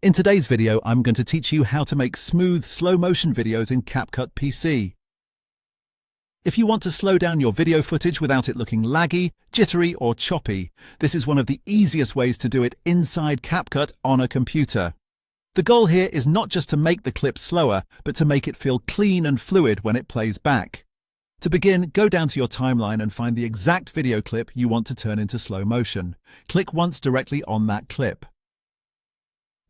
In today's video, I'm going to teach you how to make smooth slow motion videos in CapCut PC. If you want to slow down your video footage without it looking laggy, jittery, or choppy, this is one of the easiest ways to do it inside CapCut on a computer. The goal here is not just to make the clip slower, but to make it feel clean and fluid when it plays back. To begin, go down to your timeline and find the exact video clip you want to turn into slow motion. Click once directly on that clip.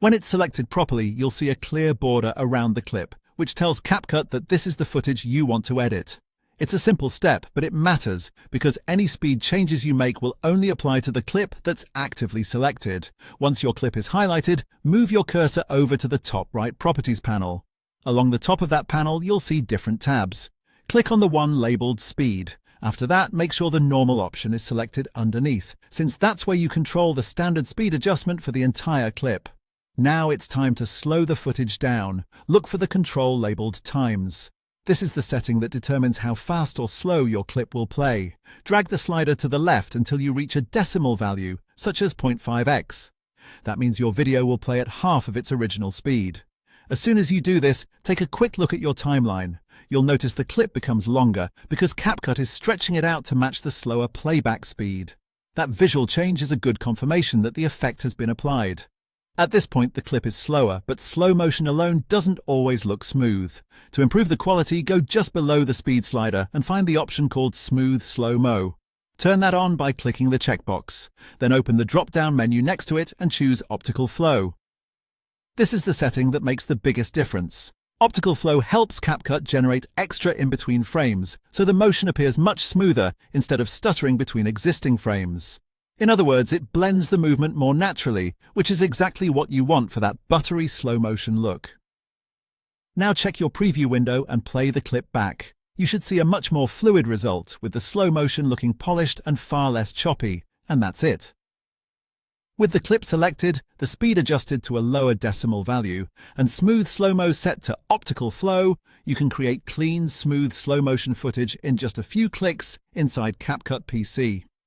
When it's selected properly, you'll see a clear border around the clip, which tells CapCut that this is the footage you want to edit. It's a simple step, but it matters because any speed changes you make will only apply to the clip that's actively selected. Once your clip is highlighted, move your cursor over to the top right Properties panel. Along the top of that panel, you'll see different tabs. Click on the one labeled Speed. After that, make sure the normal option is selected underneath, since that's where you control the standard speed adjustment for the entire clip. Now it's time to slow the footage down. Look for the control labeled Times. This is the setting that determines how fast or slow your clip will play. Drag the slider to the left until you reach a decimal value, such as 0.5x. That means your video will play at half of its original speed. As soon as you do this, take a quick look at your timeline. You'll notice the clip becomes longer because CapCut is stretching it out to match the slower playback speed. That visual change is a good confirmation that the effect has been applied. At this point, the clip is slower, but slow motion alone doesn't always look smooth. To improve the quality, go just below the speed slider and find the option called Smooth Slow-Mo. Turn that on by clicking the checkbox. Then open the drop-down menu next to it and choose Optical Flow. This is the setting that makes the biggest difference. Optical Flow helps CapCut generate extra in-between frames, so the motion appears much smoother instead of stuttering between existing frames. In other words, it blends the movement more naturally, which is exactly what you want for that buttery slow-motion look. Now check your preview window and play the clip back. You should see a much more fluid result, with the slow motion looking polished and far less choppy, and that's it. With the clip selected, the speed adjusted to a lower decimal value, and smooth slow-mo set to optical flow, you can create clean, smooth slow-motion footage in just a few clicks inside CapCut PC.